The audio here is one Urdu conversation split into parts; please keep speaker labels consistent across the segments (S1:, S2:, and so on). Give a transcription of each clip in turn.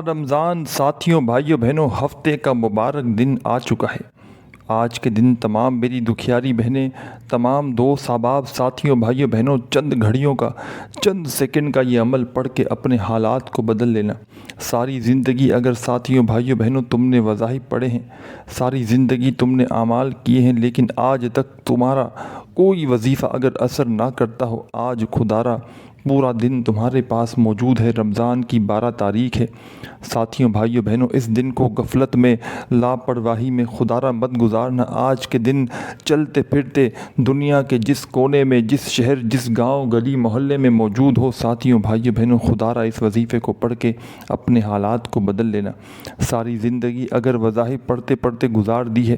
S1: رمضان ساتھیوں بھائیوں بہنوں ہفتے کا مبارک دن آ چکا ہے۔ آج کے دن تمام میری دکھیاری بہنیں، تمام دوست احباب، ساتھیوں بھائیوں بہنوں، چند گھڑیوں کا، چند سیکنڈ کا یہ عمل پڑھ کے اپنے حالات کو بدل لینا۔ ساری زندگی اگر ساتھیوں بھائیوں بہنوں تم نے وظائف پڑھے ہیں، ساری زندگی تم نے اعمال کیے ہیں، لیکن آج تک تمہارا کوئی وظیفہ اگر اثر نہ کرتا ہو، آج خدارا پورا دن تمہارے پاس موجود ہے۔ رمضان کی 12 تاریخ ہے۔ ساتھیوں بھائیوں بہنوں، اس دن کو غفلت میں، لاپرواہی میں خدارا مت گزارنا۔ آج کے دن چلتے پھرتے دنیا کے جس کونے میں، جس شہر، جس گاؤں، گلی، محلے میں موجود ہو، ساتھیوں بھائیوں بہنوں، خدارا اس وظیفے کو پڑھ کے اپنے حالات کو بدل لینا۔ ساری زندگی اگر وظائف پڑھتے پڑھتے گزار دی ہے،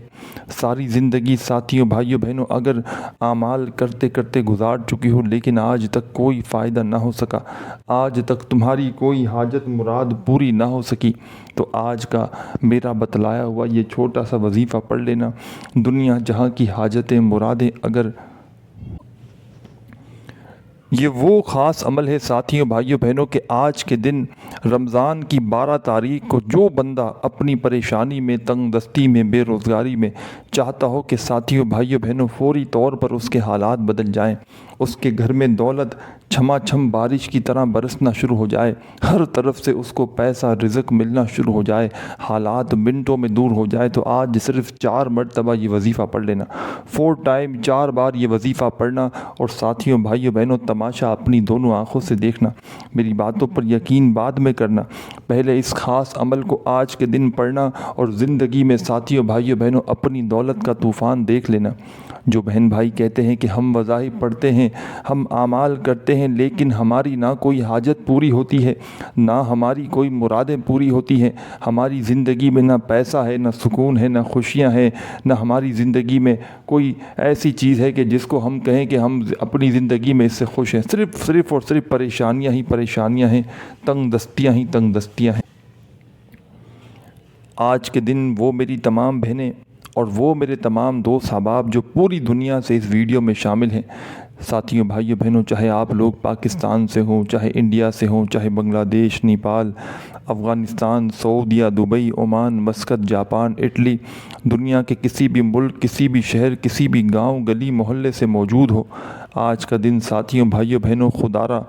S1: ساری زندگی ساتھیوں بھائیوں بہنوں اگر اعمال کرتے کرتے گزار چکی ہو، لیکن آج تک کوئی فائدہ نہ ہو سکا، آج تک تمہاری کوئی حاجت مراد پوری نہ ہو سکی، تو آج کا میرا بتلایا ہوا یہ چھوٹا سا وظیفہ پڑھ لینا۔ دنیا جہاں کی حاجتیں مرادیں، اگر یہ وہ خاص عمل ہے ساتھیوں بھائیوں بہنوں کہ آج کے دن رمضان کی 12 تاریخ کو جو بندہ اپنی پریشانی میں، تنگ دستی میں، بے روزگاری میں چاہتا ہو کہ ساتھیوں بھائیوں بہنوں فوری طور پر اس کے حالات بدل جائیں، اس کے گھر میں دولت چھما چھم بارش کی طرح برسنا شروع ہو جائے، ہر طرف سے اس کو پیسہ رزق ملنا شروع ہو جائے، حالات منٹوں میں دور ہو جائے، تو آج صرف 4 مرتبہ یہ وظیفہ پڑھ لینا۔ 4 ٹائم 4 بار یہ وظیفہ پڑھنا، اور ساتھیوں بھائیوں بہنوں تماشا اپنی دونوں آنکھوں سے دیکھنا، میری باتوں پر یقین بعد میں کرنا۔ پہلے اس خاص عمل کو آج کے دن پڑھنا، اور زندگی میں ساتھیوں بھائیوں بہنوں اپنی دولت کا طوفان دیکھ لینا۔ جو بہن بھائی کہتے ہیں کہ ہم وظائف پڑھتے ہیں، ہم اعمال کرتے ہیں، لیکن ہماری نہ کوئی حاجت پوری ہوتی ہے، نہ ہماری کوئی مرادیں پوری ہوتی ہیں، ہماری زندگی میں نہ پیسہ ہے، نہ سکون ہے، نہ خوشیاں ہیں، نہ ہماری زندگی میں کوئی ایسی چیز ہے کہ جس کو ہم کہیں کہ ہم اپنی زندگی میں اس سے خوش ہیں۔ صرف اور صرف پریشانیاں ہی پریشانیاں ہیں، تنگ دستیاں ہی تنگ دستیاں ہیں۔ آج کے دن وہ میری تمام بہنیں اور وہ میرے تمام دوست احباب جو پوری دنیا سے اس ویڈیو میں شامل ہیں، ساتھیوں بھائیوں بہنوں، چاہے آپ لوگ پاکستان سے ہوں، چاہے انڈیا سے ہوں، چاہے بنگلہ دیش، نیپال، افغانستان، سعودیہ، Dubai, Oman, Muscat, Japan, Italy, دنیا کے کسی بھی ملک، کسی بھی شہر، کسی بھی گاؤں، گلی، محلے سے موجود ہو، آج کا دن ساتھیوں بھائیوں بہنوں خدارا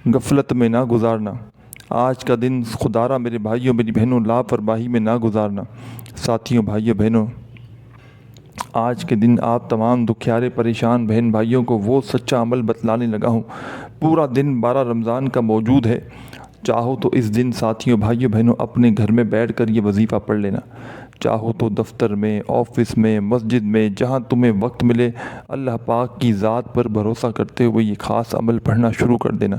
S1: غفلت میں نہ گزارنا۔ آج کا دن خدارا میرے بھائیوں میری بہنوں لاپرواہی میں نہ گزارنا۔ ساتھیوں بھائیوں بہنوں، آج کے دن آپ تمام دکھیارے پریشان بہن بھائیوں کو وہ سچا عمل بتلانے لگا ہوں۔ پورا دن 12 رمضان کا موجود ہے۔ چاہو تو اس دن ساتھیوں بھائیوں بہنوں اپنے گھر میں بیٹھ کر یہ وظیفہ پڑھ لینا، چاہو تو دفتر میں، آفس میں، مسجد میں، جہاں تمہیں وقت ملے، اللہ پاک کی ذات پر بھروسہ کرتے ہوئے یہ خاص عمل پڑھنا شروع کر دینا۔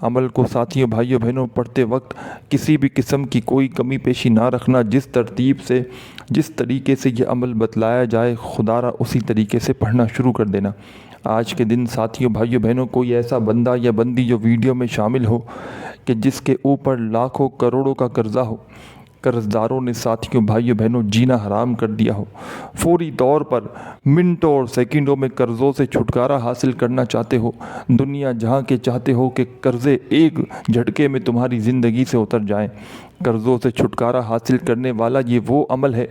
S1: عمل کو ساتھیوں بھائیوں بہنوں پڑھتے وقت کسی بھی قسم کی کوئی کمی پیشی نہ رکھنا، جس ترتیب سے، جس طریقے سے یہ عمل بتلایا جائے، خدارا اسی طریقے سے پڑھنا شروع کر دینا۔ آج کے دن ساتھیوں بھائیوں بہنوں کوئی ایسا بندہ یا بندی جو ویڈیو میں شامل ہو کہ جس کے اوپر لاکھوں کروڑوں کا قرضہ ہو، قرض داروں نے ساتھیوں بھائیوں بہنوں جینا حرام کر دیا ہو، فوری طور پر منٹوں اور سیکنڈوں میں قرضوں سے چھٹکارا حاصل کرنا چاہتے ہو، دنیا جہاں کے چاہتے ہو کہ قرضے ایک جھٹکے میں تمہاری زندگی سے اتر جائیں، قرضوں سے چھٹکارا حاصل کرنے والا یہ وہ عمل ہے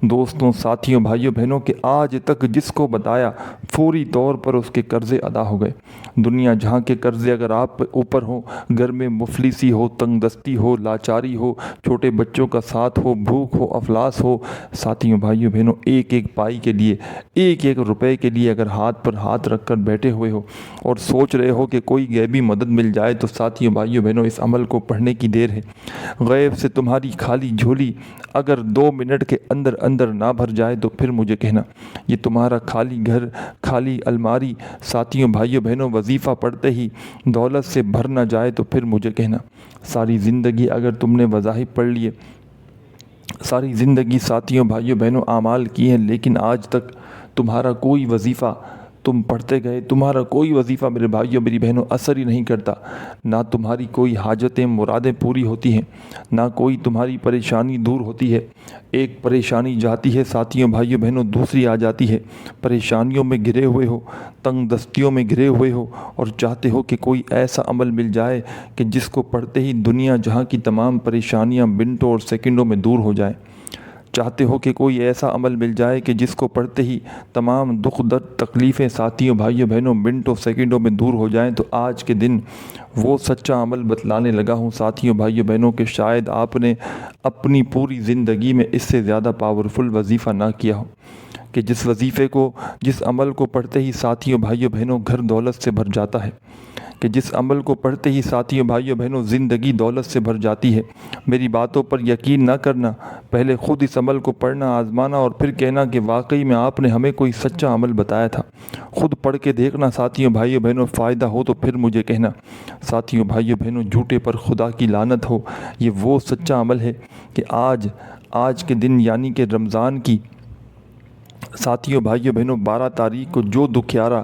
S1: دوستوں، ساتھیوں بھائیوں بہنوں کہ آج تک جس کو بتایا فوری طور پر اس کے قرضے ادا ہو گئے۔ دنیا جہاں کے قرضے اگر آپ اوپر ہوں، گھر میں مفلسی ہو، تنگ دستی ہو، لاچاری ہو، چھوٹے بچوں کا ساتھ ہو، بھوک ہو، افلاس ہو، ساتھیوں بھائیوں بہنوں ایک ایک پائی کے لیے، ایک ایک روپے کے لیے اگر ہاتھ پر ہاتھ رکھ کر بیٹھے ہوئے ہو اور سوچ رہے ہو کہ کوئی غیبی مدد مل جائے، تو ساتھیوں بھائیوں بہنوں اس عمل کو پڑھنے کی دیر ہے۔ غیب سے تمہاری خالی جھولی اگر 2 منٹ کے اندر اندر نہ بھر جائے تو پھر مجھے کہنا، یہ تمہارا خالی گھر، خالی الماری ساتھیوں بھائیوں بہنوں وظیفہ پڑھتے ہی دولت سے بھر نہ جائے تو پھر مجھے کہنا۔ ساری زندگی اگر تم نے وظائف پڑھ لیے، ساری زندگی ساتھیوں بھائیوں بہنوں اعمال کی ہیں، لیکن آج تک تمہارا کوئی وظیفہ تم پڑھتے گئے، تمہارا کوئی وظیفہ میرے بھائیوں میری بہنوں اثر ہی نہیں کرتا، نہ تمہاری کوئی حاجتیں مرادیں پوری ہوتی ہیں، نہ کوئی تمہاری پریشانی دور ہوتی ہے۔ ایک پریشانی جاتی ہے ساتھیوں بھائیوں بہنوں، دوسری آ جاتی ہے۔ پریشانیوں میں گھرے ہوئے ہو، تنگ دستیوں میں گھرے ہوئے ہو اور چاہتے ہو کہ کوئی ایسا عمل مل جائے کہ جس کو پڑھتے ہی دنیا جہاں کی تمام پریشانیاں منٹوں اور سیکنڈوں میں دور ہو جائیں۔ چاہتے ہو کہ کوئی ایسا عمل مل جائے کہ جس کو پڑھتے ہی تمام دکھ درد تکلیفیں ساتھیوں بھائیوں بہنوں منٹوں سیکنڈوں میں دور ہو جائیں، تو آج کے دن وہ سچا عمل بتلانے لگا ہوں ساتھیوں بھائیوں بہنوں کہ شاید آپ نے اپنی پوری زندگی میں اس سے زیادہ پاورفل وظیفہ نہ کیا ہو، کہ جس وظیفے کو، جس عمل کو پڑھتے ہی ساتھیوں بھائیوں بہنوں گھر دولت سے بھر جاتا ہے، کہ جس عمل کو پڑھتے ہی ساتھیوں بھائیوں بہنوں زندگی دولت سے بھر جاتی ہے۔ میری باتوں پر یقین نہ کرنا، پہلے خود اس عمل کو پڑھنا، آزمانا اور پھر کہنا کہ واقعی میں آپ نے ہمیں کوئی سچا عمل بتایا تھا۔ خود پڑھ کے دیکھنا ساتھیوں بھائیوں بہنوں، فائدہ ہو تو پھر مجھے کہنا۔ ساتھیوں بھائیوں بہنوں، جھوٹے پر خدا کی لعنت ہو، یہ وہ سچا عمل ہے کہ آج کے دن یعنی کہ رمضان کی ساتھیوں بھائیوں بہنوں 12 تاریخ کو جو دکھیارا،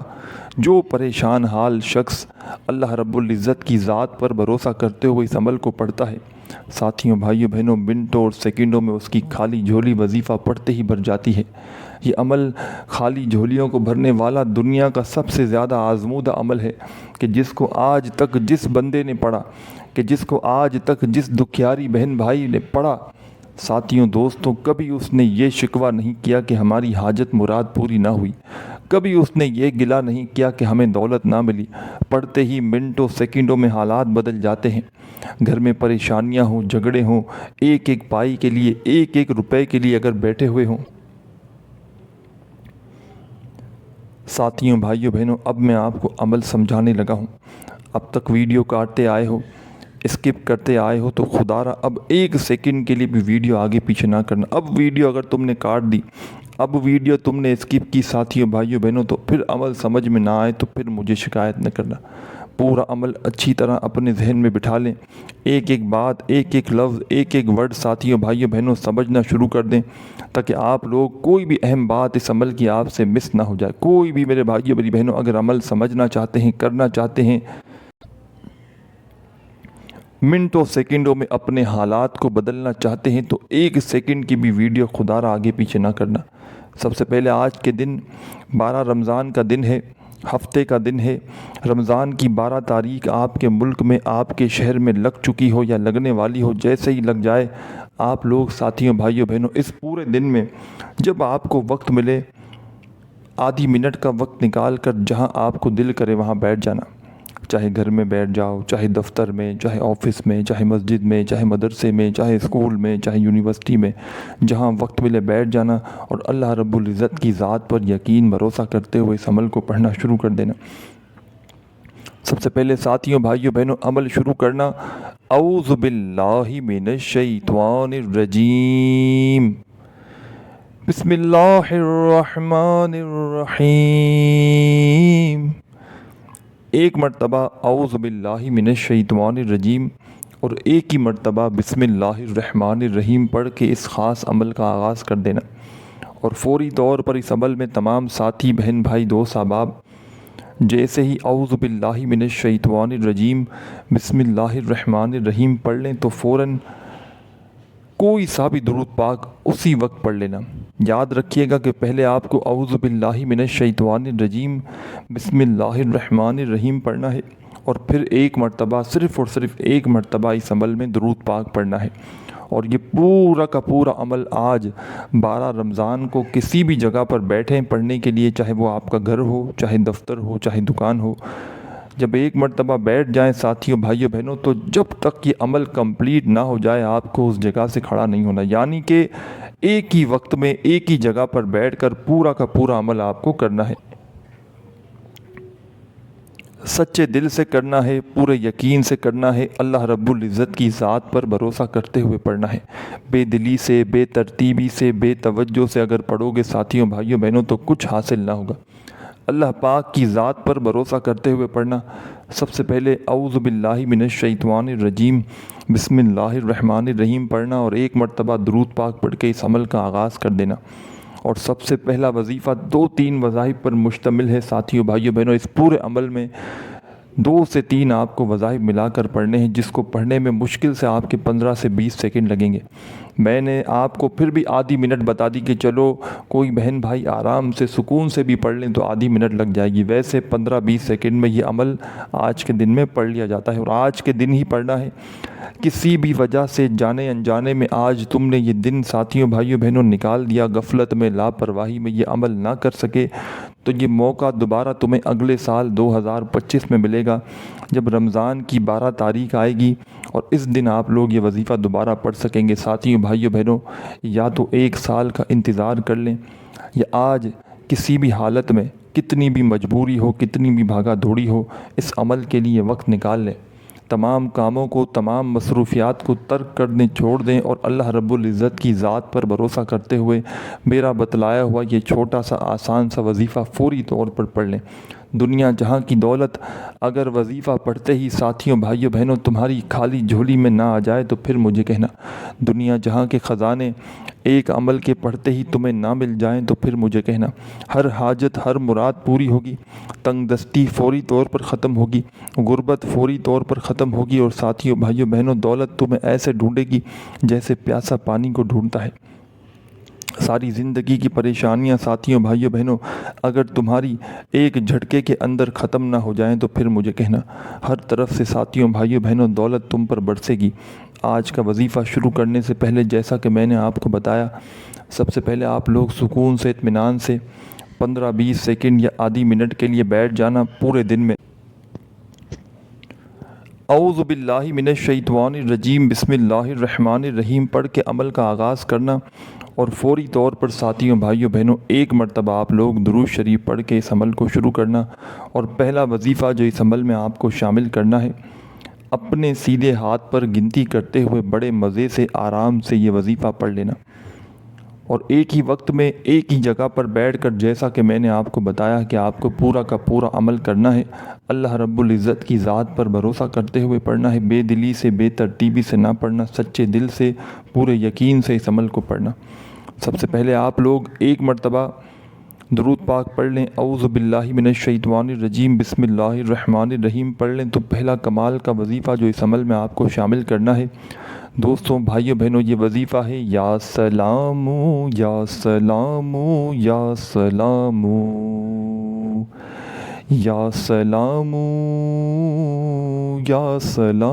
S1: جو پریشان حال شخص اللہ رب العزت کی ذات پر بھروسہ کرتے ہوئے اس عمل کو پڑھتا ہے، ساتھیوں بھائیوں بہنوں منٹوں اور سیکنڈوں میں اس کی خالی جھولی وظیفہ پڑھتے ہی بھر جاتی ہے۔ یہ عمل خالی جھولیوں کو بھرنے والا دنیا کا سب سے زیادہ آزمودہ عمل ہے، کہ جس کو آج تک جس بندے نے پڑھا، کہ جس کو آج تک جس دکھیاری بہن بھائی نے پڑھا، ساتھیوں دوستوں، کبھی اس نے یہ شکوہ نہیں کیا کہ ہماری حاجت مراد پوری نہ ہوئی، کبھی اس نے یہ گلہ نہیں کیا کہ ہمیں دولت نہ ملی۔ پڑھتے ہی منٹوں سیکنڈوں میں حالات بدل جاتے ہیں۔ گھر میں پریشانیاں ہوں، جھگڑے ہوں، ایک ایک پائی کے لیے، ایک ایک روپے کے لیے اگر بیٹھے ہوئے ہوں۔ ساتھیوں بھائیوں بہنوں، اب میں آپ کو عمل سمجھانے لگا ہوں۔ اب تک ویڈیو کاٹتے آئے ہو، اسکپ کرتے آئے ہو، تو خدا را اب ایک سیکنڈ کے لیے بھی ویڈیو آگے پیچھے نہ کرنا۔ اب ویڈیو اگر تم نے کاٹ دی، اب ویڈیو تم نے اسکپ کی ساتھیوں بھائیوں بہنوں، تو پھر عمل سمجھ میں نہ آئے تو پھر مجھے شکایت نہ کرنا۔ پورا عمل اچھی طرح اپنے ذہن میں بٹھا لیں، ایک ایک بات، ایک ایک لفظ، ایک ایک ورڈ ساتھیوں بھائیوں بہنوں سمجھنا شروع کر دیں، تاکہ آپ لوگ کوئی بھی اہم بات اس عمل کی آپ سے مس نہ ہو جائے۔ کوئی بھی میرے بھائیوں میری بہنوں اگر عمل سمجھنا چاہتے ہیں، کرنا چاہتے ہیں، منٹوں سیکنڈوں میں اپنے حالات کو بدلنا چاہتے ہیں، تو ایک سیکنڈ کی بھی ویڈیو خدا را آگے پیچھے نہ کرنا۔ سب سے پہلے آج کے دن 12 رمضان کا دن ہے، ہفتے کا دن ہے۔ رمضان کی 12 تاریخ آپ کے ملک میں، آپ کے شہر میں لگ چکی ہو یا لگنے والی ہو، جیسے ہی لگ جائے آپ لوگ ساتھیوں بھائیوں بہنوں اس پورے دن میں جب آپ کو وقت ملے، آدھی منٹ کا وقت نکال کر جہاں آپ کو دل کرے وہاں بیٹھ جانا۔ چاہے گھر میں بیٹھ جاؤ، چاہے دفتر میں، چاہے آفس میں، چاہے مسجد میں، چاہے مدرسے میں، چاہے اسکول میں، چاہے یونیورسٹی میں، جہاں وقت ملے بیٹھ جانا اور اللہ رب العزت کی ذات پر یقین بھروسہ کرتے ہوئے اس عمل کو پڑھنا شروع کر دینا۔ سب سے پہلے ساتھیوں بھائیوں بہنوں عمل شروع کرنا، اعوذ باللہ من الشیطان الرجیم، بسم اللہ الرحمن الرحیم۔ ایک مرتبہ اعوذ باللہ من الشیطان الرجیم اور ایک ہی مرتبہ بسم اللہ الرحمن الرحیم پڑھ کے اس خاص عمل کا آغاز کر دینا، اور فوری طور پر اس عمل میں تمام ساتھی بہن بھائی دوست احباب جیسے ہی اعوذ باللہ من الشیطان الرجیم بسم اللہ الرحمن الرحیم پڑھ لیں تو فوراً کوئی سا بھی درود پاک اسی وقت پڑھ لینا۔ یاد رکھیے گا کہ پہلے آپ کو اعوذ باللہ من الشیطان الرجیم بسم اللہ الرحمن الرحیم پڑھنا ہے، اور پھر ایک مرتبہ، صرف اور صرف ایک مرتبہ اس عمل میں درود پاک پڑھنا ہے۔ اور یہ پورا کا پورا عمل آج 12 رمضان کو کسی بھی جگہ پر بیٹھیں پڑھنے کے لیے، چاہے وہ آپ کا گھر ہو، چاہے دفتر ہو، چاہے دکان ہو، جب ایک مرتبہ بیٹھ جائیں ساتھیوں بھائیوں بہنوں، تو جب تک یہ عمل کمپلیٹ نہ ہو جائے آپ کو اس جگہ سے کھڑا نہیں ہونا، یعنی کہ ایک ہی وقت میں ایک ہی جگہ پر بیٹھ کر پورا کا پورا عمل آپ کو کرنا ہے۔ سچے دل سے کرنا ہے، پورے یقین سے کرنا ہے، اللہ رب العزت کی ذات پر بھروسہ کرتے ہوئے پڑھنا ہے۔ بے دلی سے، بے ترتیبی سے، بے توجہ سے اگر پڑھو گے ساتھیوں بھائیوں بہنوں تو کچھ حاصل نہ ہوگا۔ اللہ پاک کی ذات پر بھروسہ کرتے ہوئے پڑھنا۔ سب سے پہلے اعوذ باللہ من الشیطان الرجیم بسم اللہ الرحمن الرحیم پڑھنا، اور ایک مرتبہ درود پاک پڑھ کے اس عمل کا آغاز کر دینا۔ اور سب سے پہلا وظیفہ 2-3 وظائف پر مشتمل ہے ساتھیوں بھائیوں بہنوں۔ اس پورے عمل میں 2 سے 3 آپ کو وظائف ملا کر پڑھنے ہیں، جس کو پڑھنے میں مشکل سے آپ کے 15 سے 20 سیکنڈ لگیں گے۔ میں نے آپ کو پھر بھی آدھی منٹ بتا دی کہ چلو کوئی بہن بھائی آرام سے سکون سے بھی پڑھ لیں تو آدھی منٹ لگ جائے گی، ویسے 15-20 سیکنڈ میں یہ عمل آج کے دن میں پڑھ لیا جاتا ہے، اور آج کے دن ہی پڑھنا ہے۔ کسی بھی وجہ سے جانے انجانے میں آج تم نے یہ دن ساتھیوں بھائیوں بہنوں نکال دیا، غفلت میں لاپرواہی میں یہ عمل نہ کر سکے، تو یہ موقع دوبارہ تمہیں اگلے سال 2025 میں ملے گا، جب رمضان کی 12 تاریخ آئے گی، اور اس دن آپ لوگ یہ وظیفہ دوبارہ پڑھ سکیں گے۔ ساتھیوں بھائیوں بہنوں، یا تو 1 سال کا انتظار کر لیں، یا آج کسی بھی حالت میں کتنی بھی مجبوری ہو، کتنی بھی بھاگا دوڑی ہو، اس عمل کے لیے وقت نکال لیں۔ تمام کاموں کو، تمام مصروفیات کو ترک کر دیں، چھوڑ دیں، اور اللہ رب العزت کی ذات پر بھروسہ کرتے ہوئے میرا بتلایا ہوا یہ چھوٹا سا آسان سا وظیفہ فوری طور پر پڑھ لیں۔ دنیا جہاں کی دولت اگر وظیفہ پڑھتے ہی ساتھیوں بھائیوں بہنوں تمہاری خالی جھولی میں نہ آ جائے تو پھر مجھے کہنا، دنیا جہاں کے خزانے ایک عمل کے پڑھتے ہی تمہیں نہ مل جائیں تو پھر مجھے کہنا، ہر حاجت ہر مراد پوری ہوگی، تنگ دستی فوری طور پر ختم ہوگی، غربت فوری طور پر ختم ہوگی، اور ساتھیوں بھائیوں بہنوں دولت تمہیں ایسے ڈھونڈے گی جیسے پیاسا پانی کو ڈھونڈتا ہے۔ ساری زندگی کی پریشانیاں ساتھیوں بھائیوں بہنوں اگر تمہاری ایک جھٹکے کے اندر ختم نہ ہو جائیں تو پھر مجھے کہنا، ہر طرف سے ساتھیوں بھائیوں بہنوں دولت تم پر برسے گی۔ آج کا وظیفہ شروع کرنے سے پہلے جیسا کہ میں نے آپ کو بتایا، سب سے پہلے آپ لوگ سکون سے اطمینان سے 15-20 سیکنڈ یا آدھی منٹ کے لیے بیٹھ جانا۔ پورے دن میں اعوذ باللہ من الشیطان الرجیم بسم اللہ الرحمن الرحیم پڑھ کے عمل کا آغاز کرنا، اور فوری طور پر ساتھیوں بھائیوں بہنوں 1 مرتبہ آپ لوگ درود شریف پڑھ کے اس عمل کو شروع کرنا۔ اور پہلا وظیفہ جو اس عمل میں آپ کو شامل کرنا ہے، اپنے سیدھے ہاتھ پر گنتی کرتے ہوئے بڑے مزے سے آرام سے یہ وظیفہ پڑھ لینا، اور ایک ہی وقت میں ایک ہی جگہ پر بیٹھ کر جیسا کہ میں نے آپ کو بتایا کہ آپ کو پورا کا پورا عمل کرنا ہے، اللہ رب العزت کی ذات پر بھروسہ کرتے ہوئے پڑھنا ہے، بے دلی سے بے ترتیبی سے نہ پڑھنا، سچے دل سے پورے یقین سے اس عمل کو پڑھنا۔ سب سے پہلے آپ لوگ 1 مرتبہ درود پاک پڑھ لیں، اعوذ باللہ من الشیطان الرجیم بسم اللہ الرحمن الرحیم پڑھ لیں، تو پہلا کمال کا وظیفہ جو اس عمل میں آپ کو شامل کرنا ہے دوستوں بھائیوں بہنوں، یہ وظیفہ ہے یا سلام یا سلام یا سلام یا سلام یا سلام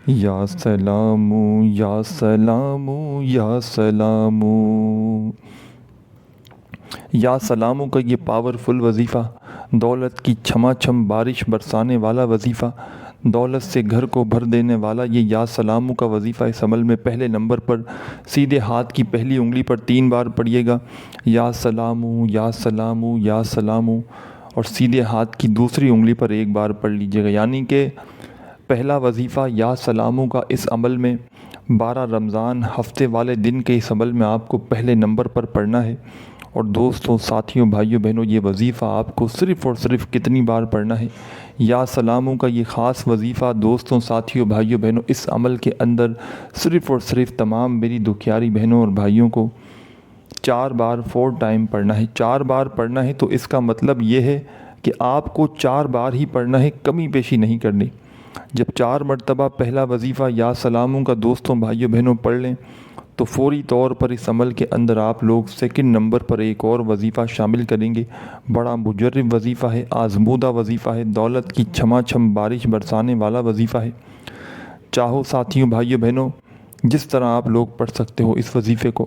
S1: یا سلام یا سلام یا سلام۔ یا سلاموں کا یہ پاورفل وظیفہ، دولت کی چھما چھم بارش برسانے والا وظیفہ، دولت سے گھر کو بھر دینے والا یہ یا سلاموں کا وظیفہ اس عمل میں پہلے نمبر پر سیدھے ہاتھ کی پہلی انگلی پر 3 بار پڑھیے گا، یا سلام یا سلام یا سلام، اور سیدھے ہاتھ کی دوسری انگلی پر 1 بار پڑھ لیجیے گا۔ یعنی کہ پہلا وظیفہ یا سلاموں کا اس عمل میں 12 رمضان ہفتے والے دن کے اس عمل میں آپ کو پہلے نمبر پر پڑھنا ہے۔ اور دوستوں ساتھیوں بھائیوں بہنوں، یہ وظیفہ آپ کو صرف اور صرف کتنی بار پڑھنا ہے؟ یا سلاموں کا یہ خاص وظیفہ دوستوں ساتھیوں بھائیوں بہنوں اس عمل کے اندر صرف اور صرف تمام میری دکھیاری بہنوں اور بھائیوں کو 4 بار 4 ٹائم پڑھنا ہے۔ 4 بار پڑھنا ہے تو اس کا مطلب یہ ہے کہ آپ کو 4 بار ہی پڑھنا ہے، کمی بیشی نہیں کرنی۔ جب 4 مرتبہ پہلا وظیفہ یا سلاموں کا دوستوں بھائیوں بہنوں پڑھ لیں تو فوری طور پر اس عمل کے اندر آپ لوگ سیکنڈ نمبر پر ایک اور وظیفہ شامل کریں گے۔ بڑا مجرب وظیفہ ہے، آزمودہ وظیفہ ہے، دولت کی چھما چھم بارش برسانے والا وظیفہ ہے۔ چاہو ساتھیوں بھائیوں بہنوں جس طرح آپ لوگ پڑھ سکتے ہو اس وظیفے کو،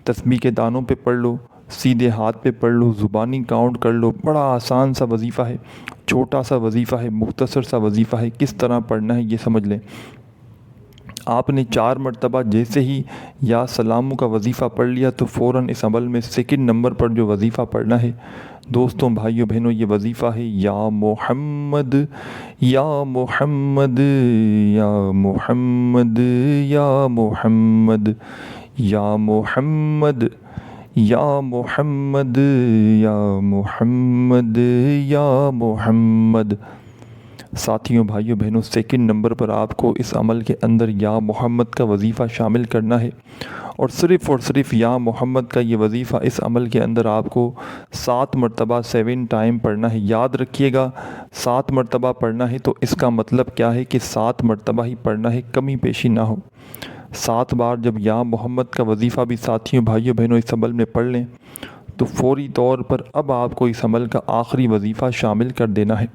S1: تسبیح کے دانوں پہ پڑھ لو، سیدھے ہاتھ پہ پڑھ لو، زبانی کاؤنٹ کر لو، بڑا آسان سا وظیفہ ہے، چھوٹا سا وظیفہ ہے، مختصر سا وظیفہ ہے۔ کس طرح پڑھنا ہے یہ سمجھ لیں۔ آپ نے 4 مرتبہ جیسے ہی یا سلاموں کا وظیفہ پڑھ لیا تو فوراً اس عمل میں سیکنڈ نمبر پر جو وظیفہ پڑھنا ہے دوستوں بھائیوں بہنوں، یہ وظیفہ ہے یا محمد یا محمد یا محمد یا محمد یا محمد یا محمد یا محمد یا محمد۔ ساتھیوں بھائیوں بہنوں، سیکنڈ نمبر پر آپ کو اس عمل کے اندر یا محمد کا وظیفہ شامل کرنا ہے، اور صرف یا محمد کا یہ وظیفہ اس عمل کے اندر آپ کو 7 مرتبہ 7 ٹائم پڑھنا ہے۔ یاد رکھیے گا 7 مرتبہ پڑھنا ہے، تو اس کا مطلب کیا ہے کہ 7 مرتبہ ہی پڑھنا ہے، کمی پیشی نہ ہو۔ 7 بار جب یا محمد کا وظیفہ بھی ساتھیوں بھائیوں بہنوں اس عمل میں پڑھ لیں تو فوری طور پر اب آپ کو اس عمل کا آخری وظیفہ شامل کر دینا ہے۔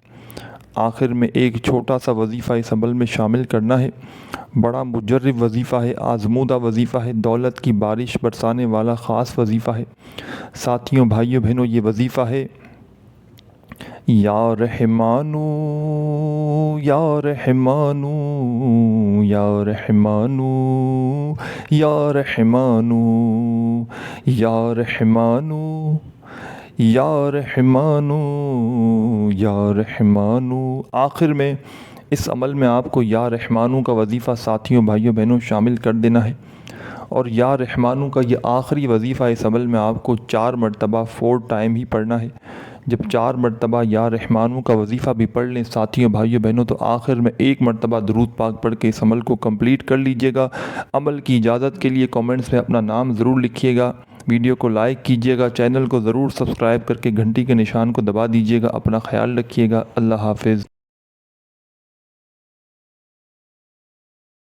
S1: آخر میں ایک چھوٹا سا وظیفہ اس عمل میں شامل کرنا ہے، بڑا مجرب وظیفہ ہے، آزمودہ وظیفہ ہے، دولت کی بارش برسانے والا خاص وظیفہ ہے۔ ساتھیوں بھائیوں بہنوں، یہ وظیفہ ہے یا رحمانو یا رحمانو یا رحمانو یا رحمانو یا رحمانو یا رحمانو یا رحمانو۔ آخر میں اس عمل میں آپ کو یا رحمانو کا وظیفہ ساتھیوں بھائیوں بہنوں شامل کر دینا ہے، اور یا رحمانو کا یہ آخری وظیفہ اس عمل میں آپ کو 4 مرتبہ 4 ٹائم ہی پڑھنا ہے۔ جب 4 مرتبہ یا رحمانو کا وظیفہ بھی پڑھ لیں ساتھیوں بھائیوں بہنوں، تو آخر میں 1 مرتبہ درود پاک پڑھ کے اس عمل کو کمپلیٹ کر لیجئے گا۔ عمل کی اجازت کے لیے کامنٹس میں اپنا نام ضرور لکھیے گا، ویڈیو کو لائک کیجئے گا، چینل کو ضرور سبسکرائب کر کے گھنٹی کے نشان کو دبا دیجئے گا۔ اپنا خیال رکھیے گا، اللہ حافظ۔